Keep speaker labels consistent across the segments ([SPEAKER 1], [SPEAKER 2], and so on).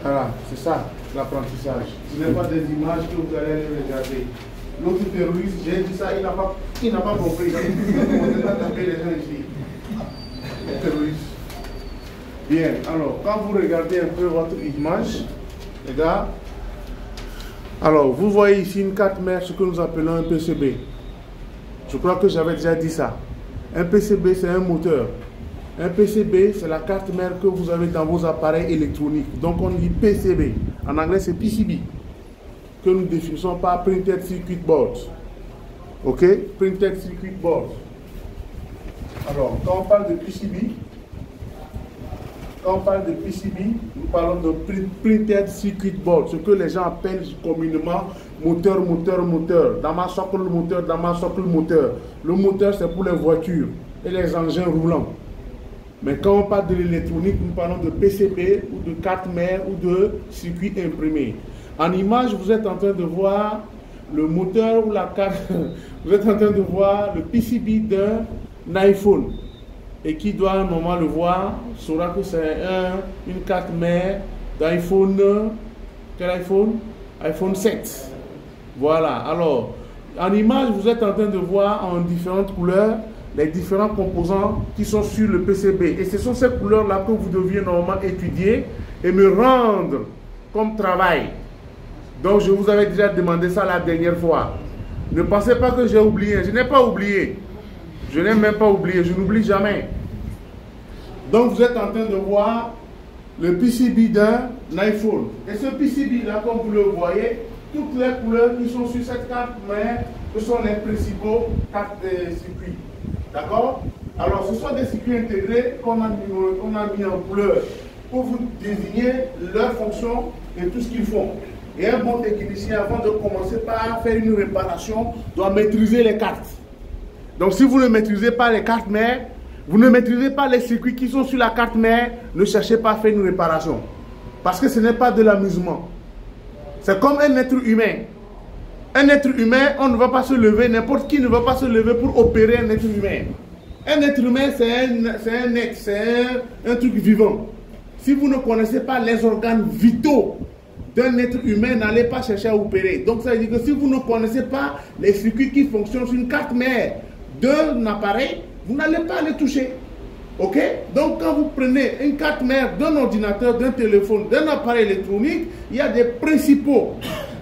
[SPEAKER 1] Voilà, c'est ça l'apprentissage. Ce n'est pas des images que vous allez regarder. L'autre terroriste, j'ai dit ça, il n'a pas compris. On ne pas taper les gens ici. Les terroristes. Bien, alors, quand vous regardez un peu votre image, les gars, alors, vous voyez ici une carte mère, ce que nous appelons un PCB. Je crois que j'avais déjà dit ça. Un PCB, c'est un moteur. Un PCB, c'est la carte mère que vous avez dans vos appareils électroniques. Donc, on dit PCB. En anglais, c'est PCB. Que nous définissons par Printed Circuit Board. OK? Printed Circuit Board. Alors, quand on parle de PCB, nous parlons de Printed Circuit Board, ce que les gens appellent communément moteur. Dans ma socle moteur. Le moteur, c'est pour les voitures et les engins roulants. Mais quand on parle de l'électronique, nous parlons de PCB ou de carte mère ou de circuit imprimé. En image, vous êtes en train de voir le moteur ou la carte, vous êtes en train de voir le PCB d'un iPhone. Et qui doit normalement le voir saura que c'est une carte mère d'iPhone. Quel iPhone? iPhone 7. Voilà. Alors, en image, vous êtes en train de voir en différentes couleurs les différents composants qui sont sur le PCB. Et ce sont ces couleurs-là que vous deviez normalement étudier et me rendre comme travail. Donc, je vous avais déjà demandé ça la dernière fois. Ne pensez pas que j'ai oublié. Je n'ai pas oublié. Je n'ai même pas oublié. Je n'oublie jamais. Donc, vous êtes en train de voir le PCB d'un iPhone. Et ce PCB-là, comme vous le voyez, toutes les couleurs qui sont sur cette carte mère, ce sont les principaux cartes de circuits. D'accord? Alors, ce sont des circuits intégrés qu'on a mis en couleur pour vous désigner leur fonction et tout ce qu'ils font. Et un bon technicien, avant de commencer par faire une réparation, doit maîtriser les cartes. Donc, si vous ne maîtrisez pas les cartes mères, vous ne maîtrisez pas les circuits qui sont sur la carte mère, ne cherchez pas à faire une réparation. Parce que ce n'est pas de l'amusement. C'est comme un être humain. Un être humain, on ne va pas se lever, n'importe qui ne va pas se lever pour opérer un être humain. Un être humain, c'est un truc vivant. Si vous ne connaissez pas les organes vitaux d'un être humain, n'allez pas chercher à opérer. Donc ça veut dire que si vous ne connaissez pas les circuits qui fonctionnent sur une carte mère d'un appareil, vous n'allez pas les toucher. Ok? Donc quand vous prenez une carte mère d'un ordinateur, d'un téléphone, d'un appareil électronique, il y a des principaux.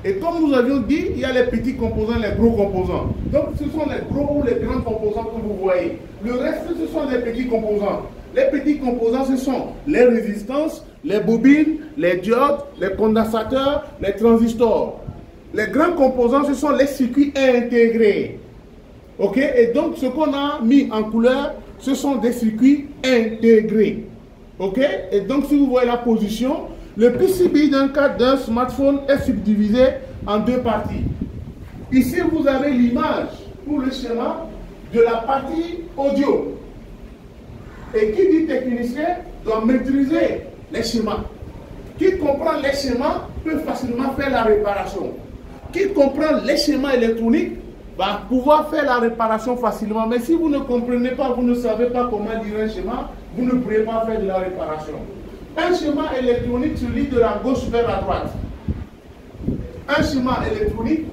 [SPEAKER 1] Et comme nous avions dit, il y a les petits composants, les gros composants. Donc ce sont les gros ou les grands composants que vous voyez. Le reste, ce sont les petits composants. Les petits composants, ce sont les résistances, les bobines, les diodes, les condensateurs, les transistors. Les grands composants, ce sont les circuits intégrés. Ok? Et donc, ce qu'on a mis en couleur, ce sont des circuits intégrés. Ok? Et donc, si vous voyez la position, le PCB d'un smartphone est subdivisé en deux parties. Ici, vous avez l'image pour le schéma de la partie audio. Et qui dit technicien doit maîtriser les schémas. Qui comprend les schémas peut facilement faire la réparation. Qui comprend les schémas électroniques va pouvoir faire la réparation facilement. Mais si vous ne comprenez pas, vous ne savez pas comment lire un schéma, vous ne pourrez pas faire de la réparation. Un schéma électronique se lit de la gauche vers la droite. Un schéma électronique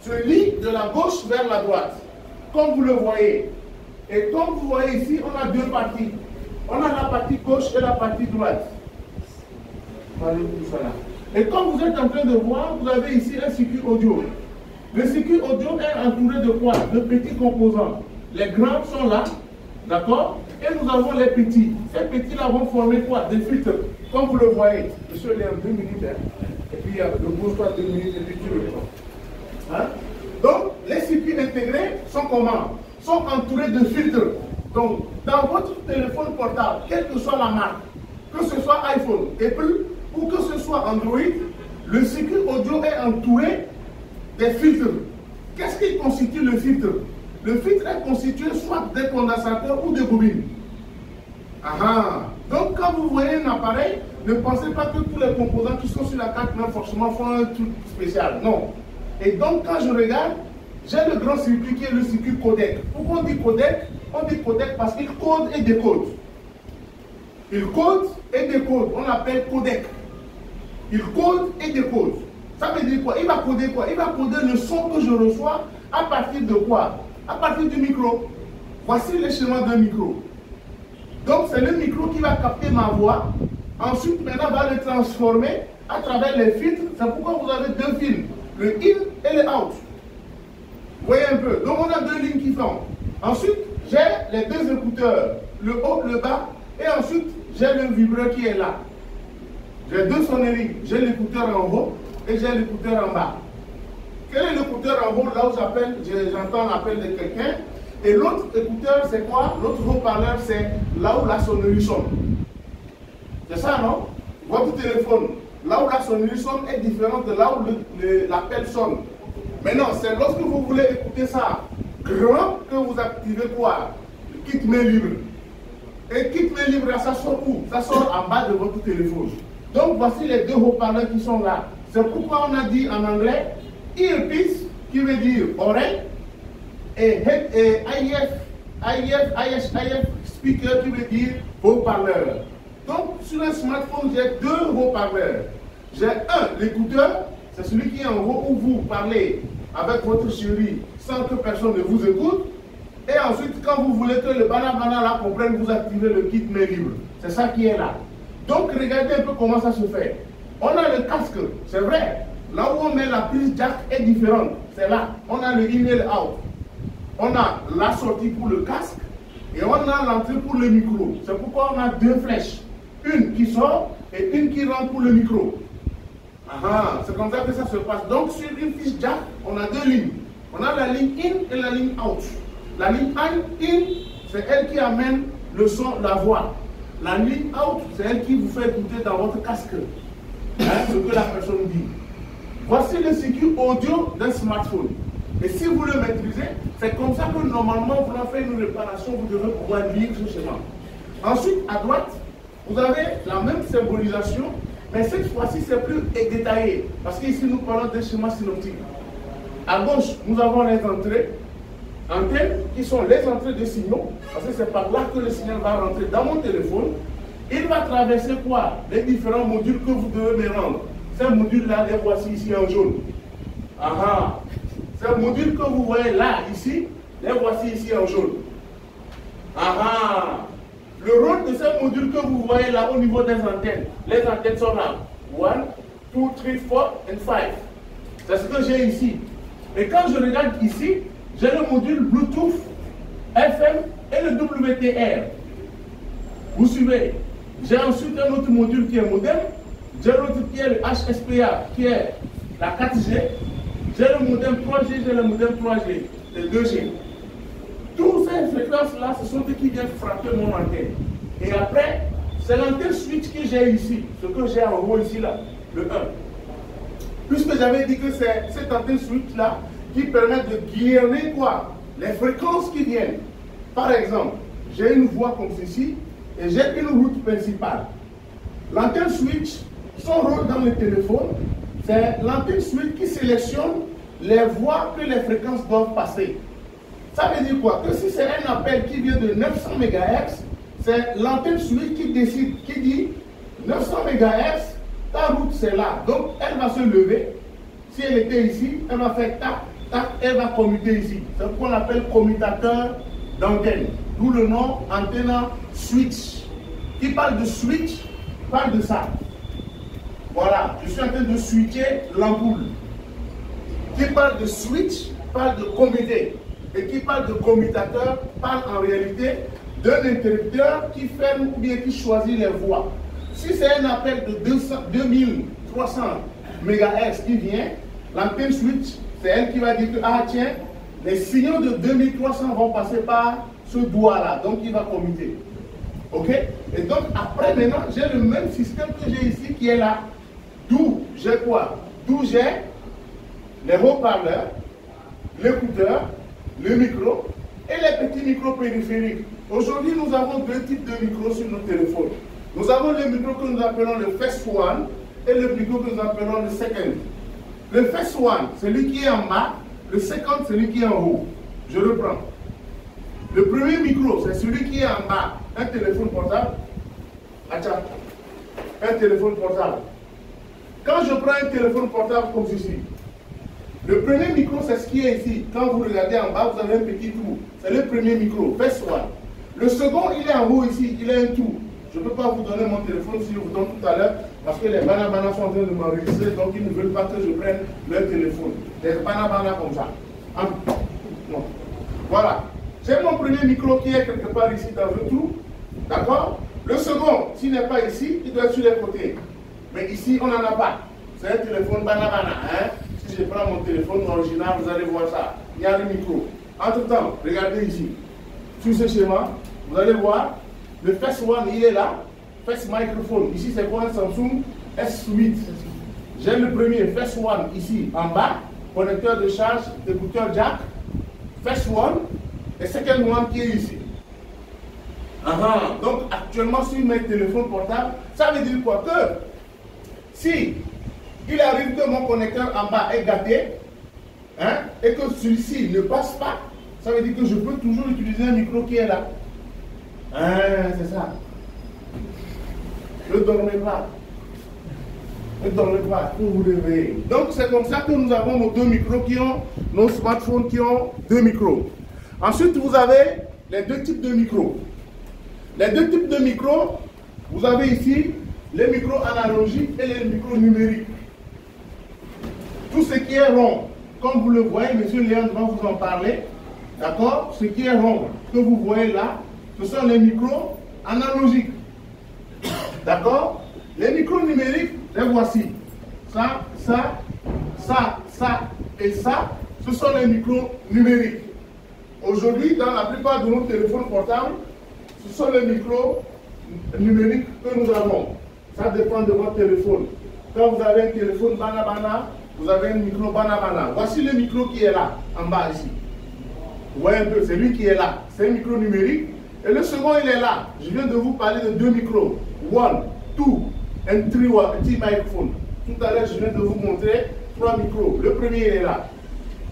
[SPEAKER 1] se lit de la gauche vers la droite. Comme vous le voyez. Et comme vous voyez ici, on a deux parties. On a la partie gauche et la partie droite. Et comme vous êtes en train de voir, vous avez ici un circuit audio. Le circuit audio est entouré de quoi? De petits composants. Les grands sont là, d'accord? Et nous avons les petits. Ces petits-là vont former quoi? Des filtres. Comme vous le voyez. Monsieur, il est en 2 minutes. Hein? Et puis, le bouge-toi 2 minutes et puis tu le prends. Hein? Donc, les circuits intégrés sont comment? Sont entourés de filtres. Donc, dans votre téléphone portable, quelle que soit la marque, que ce soit iPhone, Apple ou que ce soit Android, le circuit audio est entouré des filtres. Qu'est-ce qui constitue le filtre? Le filtre est constitué soit des condensateurs ou des bobines. Donc, quand vous voyez un appareil, ne pensez pas que tous les composants qui sont sur la carte mère forcément font un truc spécial. Non. Et donc, quand je regarde, j'ai le grand circuit qui est le circuit codec. Pourquoi on dit codec? On dit codec parce qu'il code et décode. Il code et décode. On l'appelle codec. Il code et décode. Ça veut dire quoi? Il va coder quoi? Il va coder le son que je reçois à partir de quoi? À partir du micro. Voici le schéma d'un micro. Donc c'est le micro qui va capter ma voix. Ensuite, maintenant, va le transformer à travers les filtres. C'est pourquoi vous avez deux filtres, le in et le out. Vous voyez un peu. Donc on a deux lignes qui font. Ensuite, j'ai les deux écouteurs, le haut, le bas. Et ensuite, j'ai le vibreur qui est là. J'ai deux sonneries. J'ai l'écouteur en haut et j'ai l'écouteur en bas. Quel est l'écouteur en haut? Là où j'entends l'appel de quelqu'un. Et l'autre écouteur, c'est quoi? L'autre haut-parleur, c'est là où la sonnerie sonne. C'est ça, non? Votre téléphone, là où la sonnerie sonne est différente de là où l'appel sonne. Maintenant, c'est lorsque vous voulez écouter ça grand que vous activez quoi? Le kit main libre. Et kit main libre, ça sort où? Ça sort en bas de votre téléphone. Donc, voici les deux haut-parleurs qui sont là. C'est pourquoi on a dit en anglais earpiece, qui veut dire oreille, et IF speaker, qui veut dire haut-parleur. Donc, sur un smartphone, j'ai deux haut-parleurs. J'ai un, l'écouteur, c'est celui qui est en haut où vous parlez avec votre chérie sans que personne ne vous écoute. Et ensuite, quand vous voulez que le banana la comprenne, vous activez le kit main libre. C'est ça qui est là. Donc, regardez un peu comment ça se fait. On a le casque, c'est vrai. Là où on met la prise jack est différente. C'est là. On a le in et le out. On a la sortie pour le casque et on a l'entrée pour le micro. C'est pourquoi on a deux flèches. Une qui sort et une qui rentre pour le micro. C'est comme ça que ça se passe. Donc sur une fiche jack, on a deux lignes. On a la ligne in et la ligne out. La ligne in, c'est elle qui amène le son, la voix. La ligne out, c'est elle qui vous fait écouter dans votre casque ce que la personne dit. Voici le circuit audio d'un smartphone. Et si vous le maîtrisez, c'est comme ça que normalement, vous avez fait une réparation, vous devez pouvoir lire ce schéma. Ensuite, à droite, vous avez la même symbolisation, mais cette fois-ci, c'est plus détaillé. Parce qu'ici, nous parlons d'un schéma synoptique. À gauche, nous avons les entrées, antennes, qui sont les entrées de signaux, parce que c'est par là que le signal va rentrer dans mon téléphone. Il va traverser quoi? Les différents modules que vous devez me rendre. Ces modules-là, les voici ici en jaune. Ces modules que vous voyez là, ici, les voici ici en jaune. Le rôle de ces modules que vous voyez là au niveau des antennes, les antennes sont là. 1, 2, 3, 4 et 5. C'est ce que j'ai ici. Et quand je regarde ici, j'ai le module Bluetooth, FM et le WTR. Vous suivez? J'ai ensuite un autre module qui est modem. J'ai l'autre qui est le HSPA, qui est la 4G. J'ai le modem 3G, j'ai le modem 3G, le 2G. Toutes ces fréquences-là, ce sont ceux qui viennent frapper mon antenne. Et après, c'est l'antenne switch que j'ai ici, ce que j'ai en haut ici, là, le 1. Puisque j'avais dit que c'est cette antenne switch-là qui permet de guider quoi? Les fréquences qui viennent. Par exemple, j'ai une voie comme ceci et j'ai une route principale. L'antenne switch, son rôle dans le téléphone, c'est l'antenne switch qui sélectionne les voies que les fréquences doivent passer. Ça veut dire quoi? Que si c'est un appel qui vient de 900 MHz, c'est l'antenne switch qui décide, qui dit 900 MHz, ta route c'est là. Donc elle va se lever. Si elle était ici, elle va faire tac, tac, elle va commuter ici. C'est ce qu'on appelle commutateur d'antenne. D'où le nom antenna switch. Qui parle de switch, parle de ça. Voilà, je suis en train de switcher l'ampoule. Qui parle de switch, parle de commuter. Et qui parle de commutateur, parle en réalité d'un interrupteur qui ferme ou bien qui choisit les voies. Si c'est un appel de 2300 MHz qui vient, l'antenne switch, c'est elle qui va dire que, ah tiens, les signaux de 2300 vont passer par ce doigt-là. Donc il va commuter. Ok? Et donc après maintenant, j'ai le même système que j'ai ici qui est là. D'où j'ai quoi? D'où j'ai les haut-parleurs, l'écouteur, le micro et les petits micros périphériques. Aujourd'hui, nous avons deux types de micros sur nos téléphones. Nous avons le micro que nous appelons le first one et le micro que nous appelons le second. Le first one, celui qui est en bas, le second, celui qui est en haut. Je reprends. Le premier micro, c'est celui qui est en bas. Un téléphone portable. Un téléphone portable. Quand je prends un téléphone portable comme ceci, le premier micro, c'est ce qui est ici. Quand vous regardez en bas, vous avez un petit trou. C'est le premier micro, First One. Le second, il est en haut ici, il a un trou. Je ne peux pas vous donner mon téléphone si je vous donne tout à l'heure, parce que les banabanas sont en train de m'enregistrer, donc ils ne veulent pas que je prenne leur téléphone. Des banabanas comme ça. Non. Voilà. J'ai mon premier micro qui est quelque part ici dans le trou. D'accord? Le second, s'il n'est pas ici, il doit être sur les côtés. Mais ici, on n'en a pas. C'est un téléphone banabana. Hein? Si je prends mon téléphone original, vous allez voir ça. Il y a le micro. Entre-temps, regardez ici. Sur ce schéma, vous allez voir, le First One, il est là. First Microphone. Ici, c'est quoi un Samsung S8. J'ai le premier First One ici en bas. Connecteur de charge, écouteur jack. First One. Et Second One qui est ici. Donc, actuellement, sur mes téléphones portables, ça veut dire quoi? Que si il arrive que mon connecteur en bas est gâté, hein, et que celui-ci ne passe pas, ça veut dire que je peux toujours utiliser un micro qui est là. C'est ça. Ne dormez pas. Ne dormez pas pour vous réveiller. Donc, c'est comme ça que nous avons nos deux micros nos smartphones qui ont deux micros. Ensuite, vous avez les deux types de micros. Les deux types de micros, vous avez ici les micros analogiques et les micros numériques. Tout ce qui est rond, comme vous le voyez, M. Léon va vous en parler, d'accord? Ce qui est rond, que vous voyez là, ce sont les micros analogiques. D'accord? Les micros numériques, les voici. Ça et ça, ce sont les micros numériques. Aujourd'hui, dans la plupart de nos téléphones portables, ce sont les micros numériques que nous avons. Ça dépend de votre téléphone. Quand vous avez un téléphone banabana, vous avez un micro banabana. Voici le micro qui est là, en bas ici. Vous voyez un peu, c'est lui qui est là. C'est un micro numérique. Et le second, il est là. Je viens de vous parler de deux micros. One, two, and three microphones. Tout à l'heure, je viens de vous montrer trois micros. Le premier, il est là.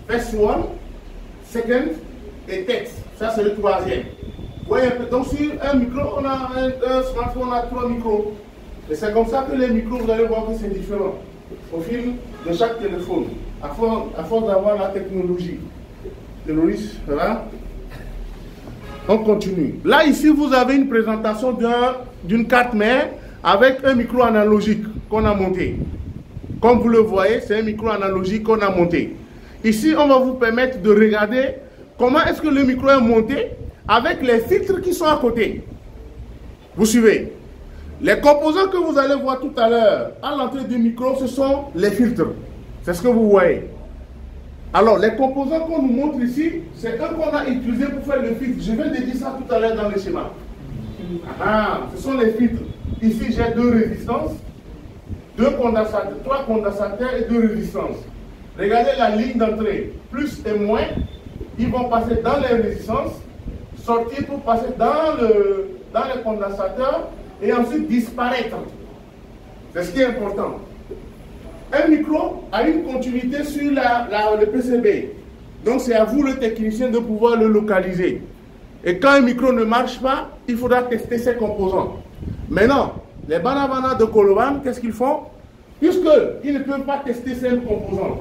[SPEAKER 1] First one, second, et text. Ça, c'est le troisième. Vous voyez un peu. Donc, sur un micro, on a un smartphone, on a trois micros. Et c'est comme ça que les micros, vous allez voir que c'est différent. Au fil de chaque téléphone. À force d'avoir la technologie. Terroriste, voilà. On continue. Là, ici, vous avez une présentation d'une carte mère avec un micro analogique qu'on a monté. Comme vous le voyez, c'est un micro analogique qu'on a monté. Ici, on va vous permettre de regarder comment est-ce que le micro est monté avec les filtres qui sont à côté. Vous suivez? Les composants que vous allez voir tout à l'heure à l'entrée du micro, ce sont les filtres. C'est ce que vous voyez. Alors, les composants qu'on nous montre ici, c'est eux qu'on a utilisés pour faire le filtre. Je viens de dire ça tout à l'heure dans le schéma. Ce sont les filtres. Ici, j'ai deux résistances, trois condensateurs et deux résistances. Regardez la ligne d'entrée, plus et moins, ils vont passer dans les résistances, sortir pour passer dans les condensateurs et ensuite disparaître. C'est ce qui est important. Un micro a une continuité sur le PCB. Donc c'est à vous, le technicien, de pouvoir le localiser. Et quand un micro ne marche pas, il faudra tester ses composants. Maintenant, les banabanas de Koloban, qu'est-ce qu'ils font? Puisqu'ils ne peuvent pas tester ces composants,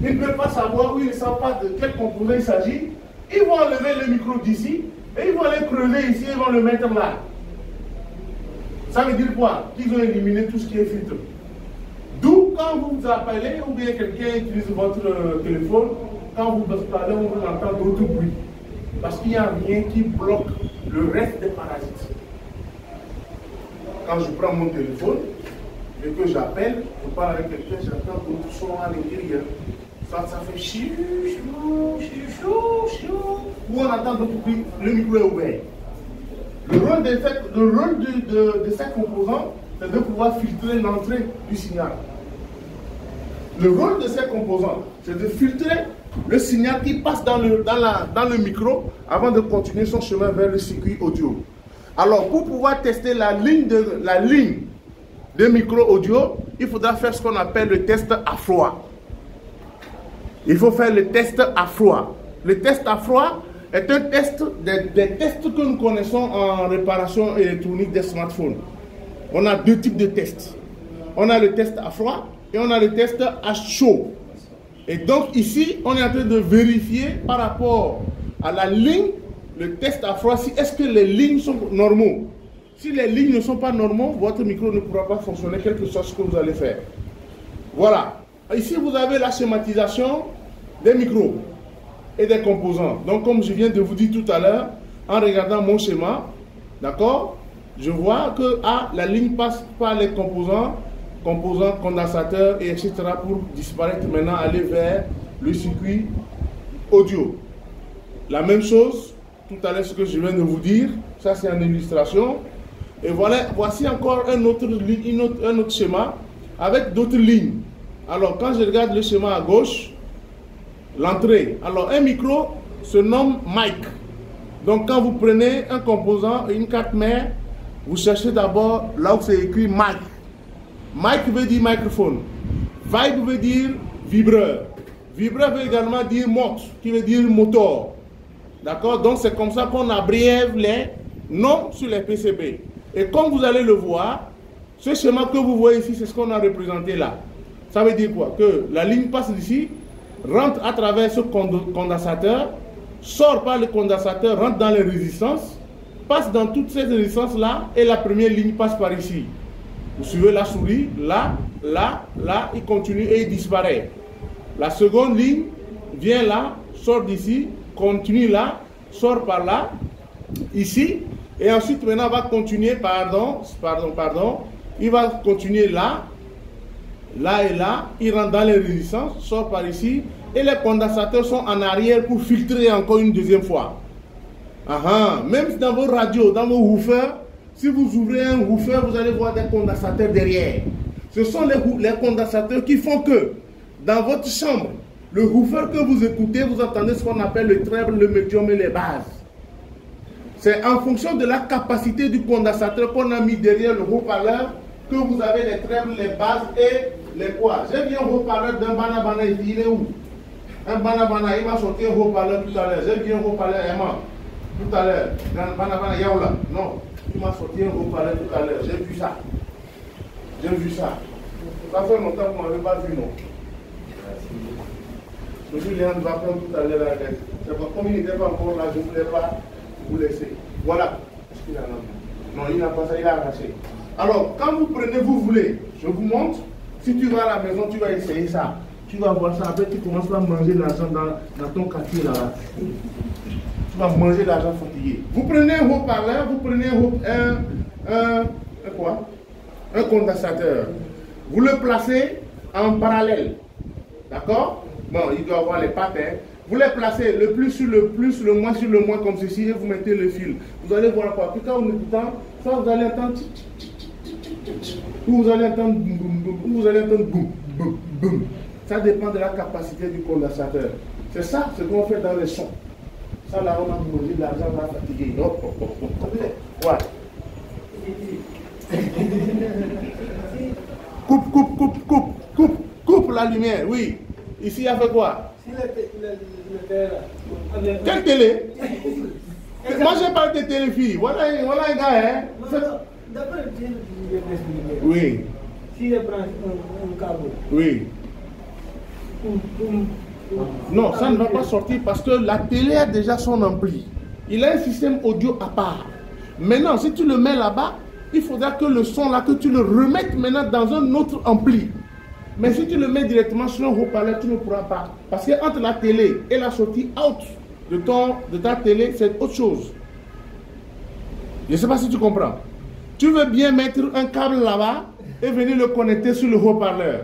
[SPEAKER 1] ils ne peuvent pas savoir, ou ils ne savent pas de quel composant il s'agit, ils vont enlever le micro d'ici, et ils vont aller creuser ici, ils vont le mettre là. Ça veut dire quoi? Qu'ils ont éliminé tout ce qui est filtre. D'où, quand vous vous appelez, ou bien quelqu'un utilise votre téléphone, quand vous parlez, on va entendre d'autres bruits. Parce qu'il n'y a rien qui bloque le reste des parasites. Quand je prends mon téléphone et que j'appelle, je parle avec quelqu'un, j'entends d'autres sons à l'intérieur. Ça fait chiou, chiou, chiou, chiou. Ou on entend d'autres bruits, le micro est ouvert. Le rôle de ces composants, c'est de pouvoir filtrer l'entrée du signal. Le rôle de ces composants, c'est de filtrer le signal qui passe dans le micro avant de continuer son chemin vers le circuit audio. Alors, pour pouvoir tester la ligne de micro audio, il faudra faire ce qu'on appelle le test à froid. Il faut faire le test à froid. Le test à froid est un test des tests que nous connaissons en réparation électronique des smartphones. On a deux types de tests. On a le test à froid et on a le test à chaud. Et donc ici, on est en train de vérifier par rapport à la ligne, le test à froid, si est-ce que les lignes sont normaux. Si les lignes ne sont pas normaux, votre micro ne pourra pas fonctionner, quel que soit ce que vous allez faire. Voilà. Ici, vous avez la schématisation des micros et des composants. Donc, comme je viens de vous dire tout à l'heure, en regardant mon schéma, d'accord, je vois que la ligne passe par les composants, condensateurs, et etc. pour disparaître maintenant, aller vers le circuit audio. La même chose, tout à l'heure, ce que je viens de vous dire, ça c'est une illustration. Et voilà, voici encore un autre schéma avec d'autres lignes. Alors, quand je regarde le schéma à gauche, l'entrée. Alors, un micro se nomme mic. Donc, quand vous prenez un composant, une carte mère, vous cherchez d'abord là où c'est écrit mic. Mic veut dire microphone. Vibe veut dire vibreur. Vibreur veut également dire mot, qui veut dire moteur. D'accord? Donc, c'est comme ça qu'on abrège les noms sur les PCB. Et comme vous allez le voir, ce schéma que vous voyez ici, c'est ce qu'on a représenté là. Ça veut dire quoi? Que la ligne passe d'ici, rentre à travers ce condensateur, sort par le condensateur, rentre dans les résistances, passe dans toutes ces résistances-là, et la première ligne passe par ici. Vous suivez la souris, là, là, là, il continue et il disparaît. La seconde ligne vient là, sort d'ici, continue là, sort par là, ici, et ensuite maintenant va continuer, il va continuer là, là et là, il rentre dans les résistances, sort par ici, et les condensateurs sont en arrière pour filtrer encore une deuxième fois. Même dans vos radios, dans vos woofers, si vous ouvrez un woofer, vous allez voir des condensateurs derrière. Ce sont les condensateurs qui font que, dans votre chambre, le woofer que vous écoutez, vous entendez ce qu'on appelle le treble, le médium et les basses. C'est en fonction de la capacité du condensateur qu'on a mis derrière le haut-parleur que vous avez les trebles, les basses et les quoi. J'ai vu un haut-parleur d'un banabana, il est où? Un banabana, il m'a sorti un haut-parleur tout à l'heure. J'ai vu un haut-parleur aimant tout à l'heure. Banabana, yaoula. Non, il m'a sorti un haut-parleur tout à l'heure. J'ai vu ça. J'ai vu ça. Ça fait longtemps qu'on n'avait pas vu, non? Monsieur Léon va prendre tout à l'heure. Comme il n'était pas encore là, je ne voulais pas vous laisser. Voilà. Est-ce qu'il a là? Non, il n'a pas ça, il a arraché. Alors, quand vous prenez, vous voulez, je vous montre. Si tu vas à la maison, tu vas essayer ça. Tu vas voir ça. Après, tu commences à manger l'argent dans ton quartier là. Tu vas manger l'argent fatigué. Vous prenez un haut-parleur, vous prenez un condensateur. Vous le placez en parallèle. D'accord? Bon, il doit avoir les pattes. Vous les placez le plus sur le plus, le moins sur le moins comme ceci et vous mettez le fil. Vous allez voir quoi. Puis quand vous écoutez, ça vous allez entendre ou vous allez entendre boum boum boum, ou vous allez entendre boum boum boum. Ça dépend de la capacité du condensateur. C'est ça ce qu'on fait dans les sons. Ça là on a mangé de l'argent, on a fatigué. Ouais. Coupe la lumière, oui. Ici, il y a fait quoi? Quelle télé? Moi, je parle de télé, fille. Voilà un gars, hein? Oui.
[SPEAKER 2] Si je prends un câble.
[SPEAKER 1] Oui. Non, ça ne va pas sortir parce que la télé a déjà son ampli. Il a un système audio à part. Maintenant, si tu le mets là-bas, il faudra que le son là, que tu le remettes maintenant dans un autre ampli. Mais si tu le mets directement sur un haut-parleur, tu ne pourras pas. Parce que entre la télé et la sortie out de ta télé, c'est autre chose. Je ne sais pas si tu comprends. Tu veux bien mettre un câble là-bas et venir le connecter sur le haut-parleur.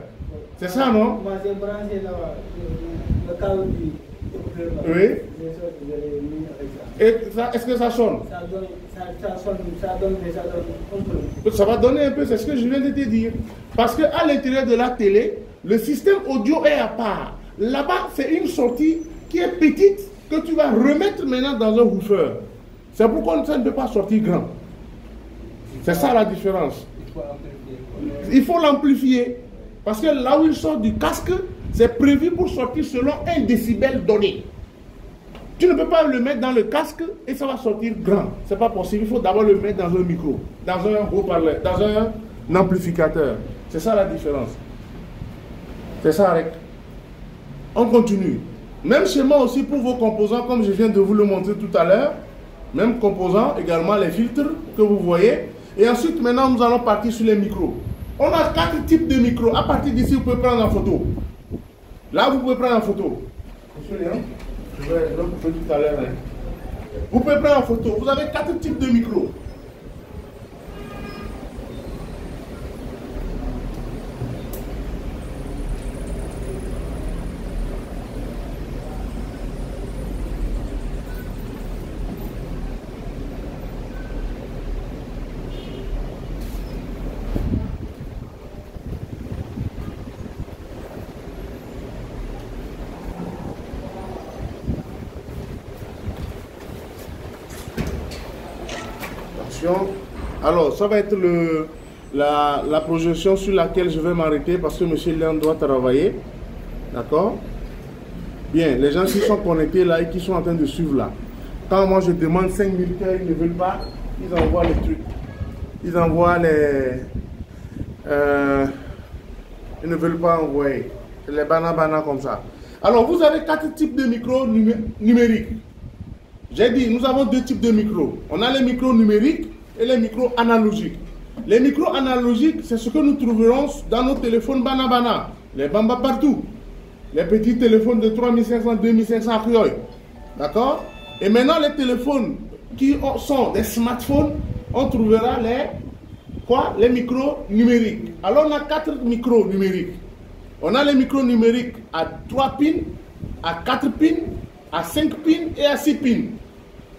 [SPEAKER 1] C'est ça, non?
[SPEAKER 2] Moi, j'ai branché là-bas le câble du haut-parleur.
[SPEAKER 1] Oui. Et ça, est-ce que ça sonne?
[SPEAKER 2] Ça sonne, mais ça donne un peu.
[SPEAKER 1] Ça va donner un peu, c'est ce que je viens de te dire. Parce qu'à l'intérieur de la télé, le système audio est à part. Là-bas, c'est une sortie qui est petite que tu vas remettre maintenant dans un woofer. C'est pourquoi ça ne peut pas sortir grand. C'est ça la différence. Il faut l'amplifier. Parce que là où il sort du casque, c'est prévu pour sortir selon un décibel donné. Tu ne peux pas le mettre dans le casque et ça va sortir grand. C'est pas possible. Il faut d'abord le mettre dans un micro, dans un haut-parleur, dans un amplificateur. C'est ça la différence. C'est ça, Rek. On continue. Même schéma aussi pour vos composants, comme je viens de vous le montrer tout à l'heure. Même composants, également les filtres que vous voyez. Et ensuite, maintenant, nous allons partir sur les micros. On a 4 types de micros. À partir d'ici, vous pouvez prendre en photo. Là, vous pouvez prendre en photo. Monsieur Léon, je vais le couper tout à l'heure. Vous pouvez prendre en photo. Vous avez 4 types de micros. Alors, ça va être la projection sur laquelle je vais m'arrêter parce que M. Léon doit travailler. D'accord? Bien, les gens qui sont connectés là et qui sont en train de suivre là. Quand moi je demande 5000 cœurs, ils ne veulent pas, ils envoient les trucs. Ils envoient les... ils ne veulent pas envoyer les banana comme ça. Alors, vous avez 4 types de micros numériques. J'ai dit, nous avons 2 types de micros. On a les micros numériques et les micros analogiques. Les micros analogiques, c'est ce que nous trouverons dans nos téléphones Banabana, les Bamba partout. Les petits téléphones de 3500, 2500 Rioy. D'accord? Et maintenant, les téléphones qui sont des smartphones, on trouvera les micros numériques. Alors, on a 4 micros numériques. On a les micros numériques à 3 pins, à 4 pins, à 5 pins et à 6 pins.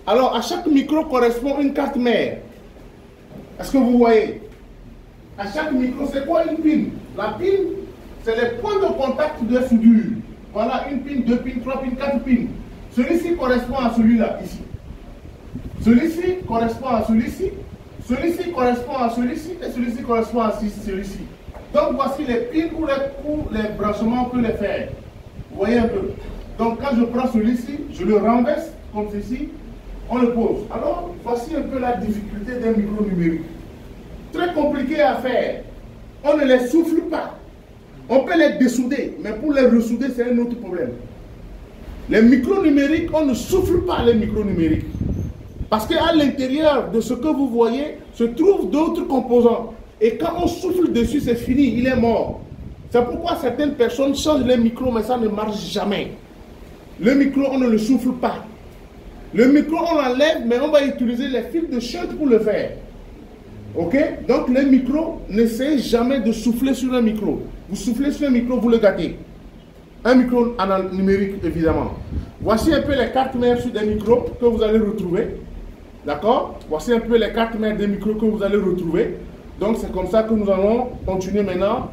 [SPEAKER 1] Alors, à chaque micro correspond une carte mère. Est-ce que vous voyez? À chaque micro, c'est quoi une pin? La pin, c'est les points de contact de soudure. Voilà, une pin, 2 pins, 3 pins, 4 pins. Celui-ci correspond à celui-là, ici. Celui-ci correspond à celui-ci. Celui-ci correspond à celui-ci. Et celui-ci correspond à celui-ci. Donc, voici les pins où les branchements, on peut les faire. Vous voyez un peu? Donc, quand je prends celui-ci, je le renverse comme ceci. On le pose. Alors, voici un peu la difficulté d'un micro numérique. Très compliqué à faire. On ne les souffle pas. On peut les dessouder, mais pour les ressouder, c'est un autre problème. Les micros numériques, on ne souffle pas les micros numériques. Parce qu'à l'intérieur de ce que vous voyez, se trouvent d'autres composants. Et quand on souffle dessus, c'est fini, il est mort. C'est pourquoi certaines personnes changent les micros, mais ça ne marche jamais. Le micro, on ne le souffle pas. Le micro, on l'enlève, mais on va utiliser les fils de chute pour le faire. Ok? Donc, les micros, n'essayez jamais de souffler sur un micro. Vous soufflez sur un micro, vous le gâtez. Un micro numérique, évidemment. Voici un peu les cartes mères sur des micros que vous allez retrouver. D'accord? Voici un peu les cartes mères des micros que vous allez retrouver. Donc, c'est comme ça que nous allons continuer maintenant.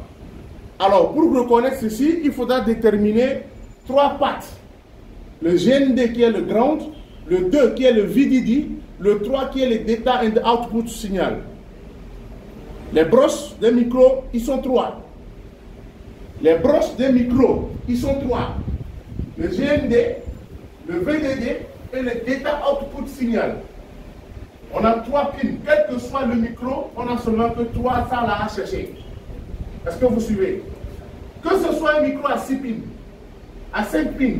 [SPEAKER 1] Alors, pour reconnaître ceci, il faudra déterminer 3 pattes. Le GND qui est le ground, le 2 qui est le VDD, le 3 qui est le data and output signal. Les broches des micros, ils sont 3. Les broches des micros, ils sont 3. Le GND, le VDD et le data output signal. On a 3 pins. Quel que soit le micro, on a seulement que 3 salles à chercher. Est-ce que vous suivez? Que ce soit un micro à 6 pins, à 5 pins,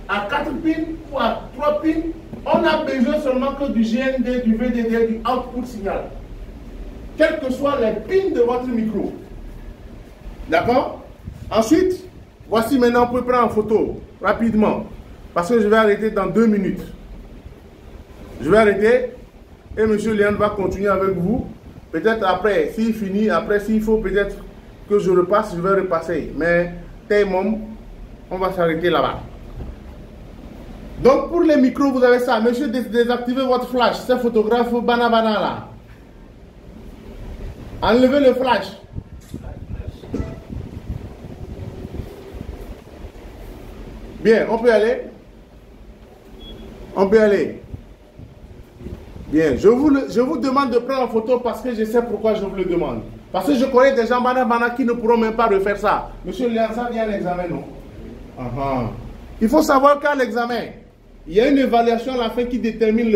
[SPEAKER 1] à 4 pins ou à 3 pins, on a besoin seulement que du GND, du VDD, du output signal. Quels que soient les pins de votre micro. D'accord? Ensuite, voici maintenant, vous pouvez prendre en photo rapidement. Parce que je vais arrêter dans 2 minutes. Je vais arrêter et M. Léon va continuer avec vous. Peut-être après, s'il finit, après s'il faut peut-être que je repasse, je vais repasser. Mais, Taïmom, on va s'arrêter là-bas. Donc, pour les micros, vous avez ça. Monsieur, désactivez votre flash. C'est photographe Banabana là. Enlevez le flash. Bien, on peut aller. On peut aller. Bien, je vous demande de prendre en photo parce que je sais pourquoi je vous le demande. Parce que je connais des gens Banabana qui ne pourront même pas refaire ça. Monsieur Léon, ça vient à l'examen, non? Il faut savoir qu'à l'examen, il y a une évaluation à la fin qui détermine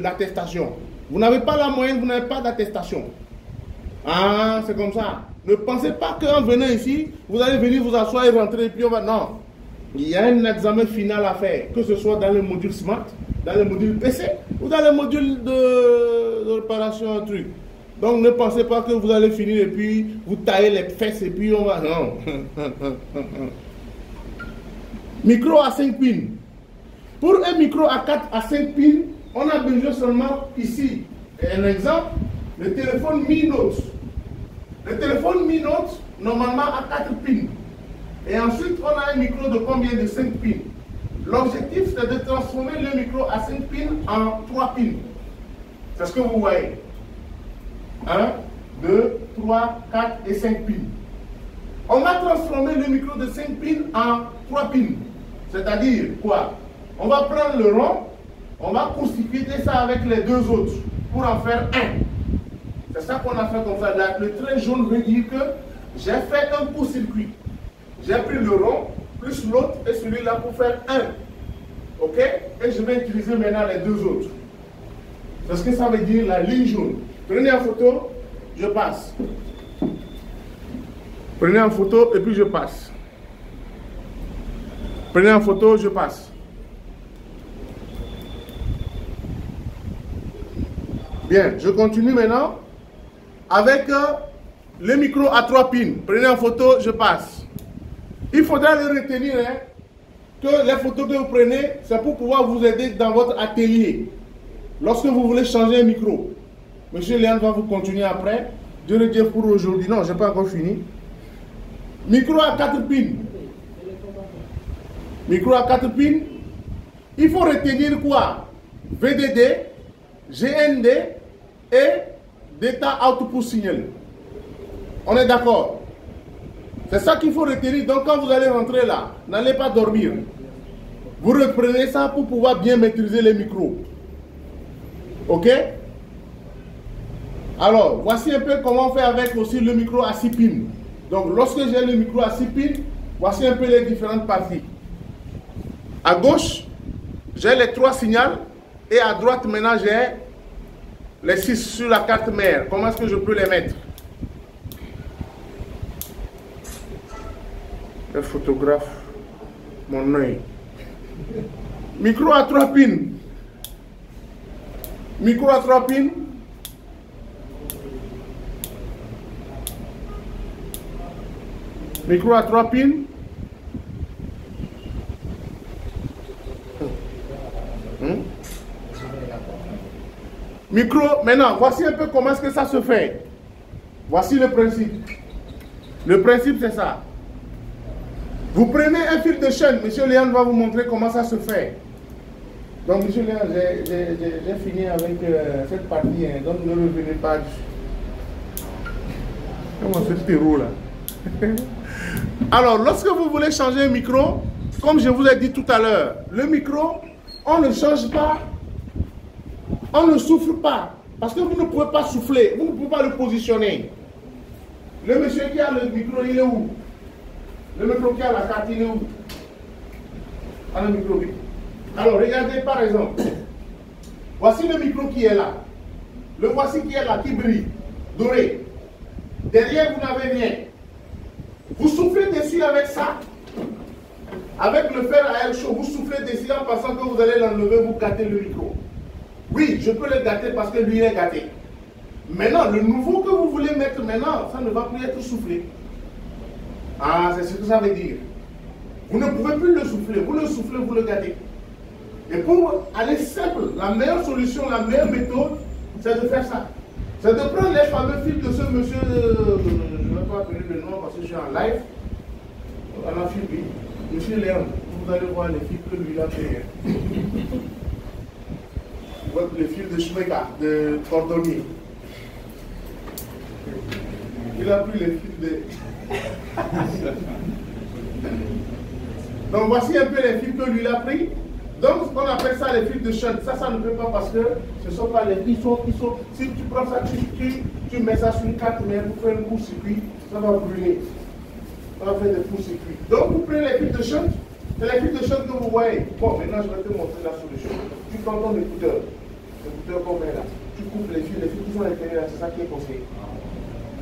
[SPEAKER 1] l'attestation. Vous n'avez pas la moyenne, vous n'avez pas d'attestation. Ah, c'est comme ça. Ne pensez pas qu'en venant ici, vous allez venir vous asseoir et rentrer et puis on va... Non. Il y a un examen final à faire, que ce soit dans le module Smart, dans le module PC ou dans le module de réparation un truc. Donc ne pensez pas que vous allez finir et puis vous taillez les fesses et puis on va... Non. Micro à 5 pins. Pour un micro à 4 à 5 pins, on a besoin seulement ici. Un exemple, le téléphone Mi Note. Le téléphone Mi Note, normalement, a 4 pins. Et ensuite, on a un micro de combien? De 5 pins. L'objectif, c'est de transformer le micro à 5 pins en 3 pins. C'est ce que vous voyez. 1, 2, 3, 4 et 5 pins. On va transformer le micro de 5 pins en 3 pins. C'est-à-dire quoi? On va prendre le rond, on va constituer ça avec les deux autres pour en faire un. C'est ça qu'on a fait comme ça. Là, le trait jaune veut dire que j'ai fait un court-circuit. J'ai pris le rond, plus l'autre et celui-là pour faire un. Ok? Et je vais utiliser maintenant les deux autres. C'est ce que ça veut dire la ligne jaune. Prenez en photo, je passe. Prenez en photo et puis je passe. Prenez en photo, je passe. Bien, je continue maintenant avec le micro à 3 pins. Prenez en photo, je passe. Il faudra le retenir, hein, que les photos que vous prenez, c'est pour pouvoir vous aider dans votre atelier. Lorsque vous voulez changer un micro. Monsieur Léon va vous continuer après. Je le dis pour aujourd'hui. Non, je n'ai pas encore fini. Micro à 4 pins. Micro à 4 pins. Il faut retenir quoi? VDD, GND et Data Output Signal. On est d'accord? C'est ça qu'il faut retenir. Donc quand vous allez rentrer là, n'allez pas dormir. Vous reprenez ça pour pouvoir bien maîtriser les micros. Ok? Alors, voici un peu comment on fait avec aussi le micro à 6 pins. Donc lorsque j'ai le micro à 6 pins, voici un peu les différentes parties. À gauche, j'ai les 3 signaux et à droite maintenant j'ai les 6 sur la carte mère. Comment est-ce que je peux les mettre? Le photographe, mon œil. Micro à 3 pins. Micro à 3 pins. Micro à 3 pins. Micro, maintenant, voici un peu comment est-ce que ça se fait. Voici le principe. Le principe, c'est ça. Vous prenez un fil de chaîne. Monsieur Léon va vous montrer comment ça se fait. Donc, Monsieur Léon, j'ai fini avec cette partie. Hein, donc, ne revenez pas dessus. Comment c'est ce terreau là? Alors, lorsque vous voulez changer un micro, comme je vous ai dit tout à l'heure, le micro, on ne change pas. On ne souffle pas. Parce que vous ne pouvez pas souffler. Vous ne pouvez pas le positionner. Le monsieur qui a le micro, il est où? Le micro qui a la carte, il est où? Ah, le micro, oui. Alors, regardez par exemple. Voici le micro qui est là. Le voici qui est là, qui brille. Doré. Derrière, vous n'avez rien. Vous soufflez dessus avec ça. Avec le fer à air chaud, vous soufflez dessus en pensant que vous allez l'enlever, vous gâtez le micro. Oui, je peux le gâter parce que lui est gâté. Maintenant, le nouveau que vous voulez mettre maintenant, ça ne va plus être soufflé. Ah, c'est ce que ça veut dire. Vous ne pouvez plus le souffler. Vous le soufflez, vous le gâtez. Et pour aller simple, la meilleure solution, la meilleure méthode, c'est de faire ça. C'est de prendre les fameux fils de ce monsieur, je ne vais pas appeler le nom parce que je suis en live. On a filmé. Monsieur Léon, vous allez voir les fils que lui a fait. Le fil de Schmega, de cordonnier. Il a pris les fils de... Donc voici un peu les fils que lui a pris. Donc on appelle ça les fils de chaîne. Ça ne peut pas parce que ce ne sont pas les fils. Si tu prends ça, tu mets ça sur une carte mère pour faire un court-circuit, ça va brûler. Ça va faire des courts-circuits. Donc vous prenez les fils de chaîne. C'est les fils de chaîne que vous voyez. Bon, maintenant je vais te montrer la solution. Tu prends ton écouteur. L'écouteur qu'on met là. Tu coupes les fils qui sont à l'intérieur, c'est ça qui est conseillé.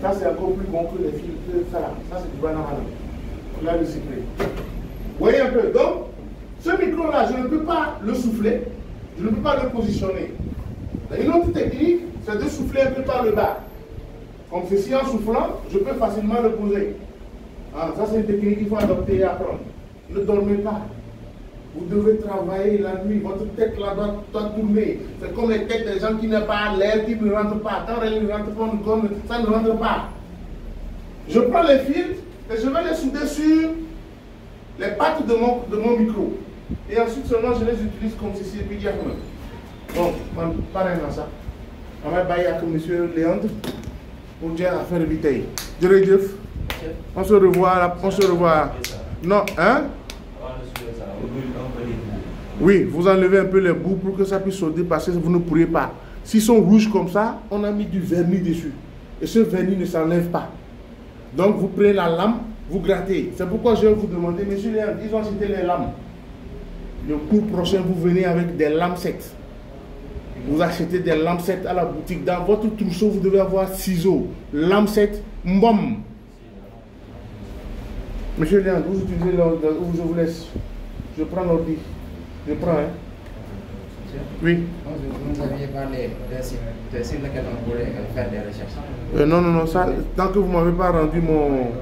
[SPEAKER 1] Ça, c'est encore plus bon que les fils. Ça, là. Ça, c'est du banana. Là, le cyclé. Vous voyez un peu. Donc, ce micro-là, je ne peux pas le souffler. Je ne peux pas le positionner. Une autre technique, c'est de souffler un peu par le bas. Comme ceci, en soufflant, je peux facilement le poser. Ah, ça, c'est une technique qu'il faut adopter et apprendre. Ne dormez pas. Vous devez travailler la nuit. Votre tête là doit tourner. C'est comme les têtes des gens qui n'ont pas l'air, qui ne rentrent pas. Quand elle ne rentre pas, ça ne rentre pas. Je prends les fils et je vais les souder sur les pattes de mon micro. Et ensuite seulement je les utilise comme ceci immédiatement. Bon, pareil dans ça. On va bailler avec M. Léandre pour dire affaire de bouteille. On se revoit. On se revoit. Non, hein? Oui, vous enlevez un peu les bouts pour que ça puisse sauter parce que vous ne pourriez pas. S'ils sont rouges comme ça, on a mis du vernis dessus. Et ce vernis ne s'enlève pas. Donc vous prenez la lame, vous grattez. C'est pourquoi je vais vous demander, monsieur Léandre, ils ont cité les lames. Le cours prochain, vous venez avec des lampsettes. Vous achetez des lampsettes à la boutique. Dans votre trousseau, vous devez avoir ciseaux, lampsettes, mbom. Monsieur Léandre, vous utilisez l'ordre où je vous laisse. Je prends l'ordi. Je prends, hein. Oui.
[SPEAKER 3] Vous aviez parlé de sur lequel on pourrait faire des recherches.
[SPEAKER 1] Non, ça, tant que vous ne m'avez pas rendu mon...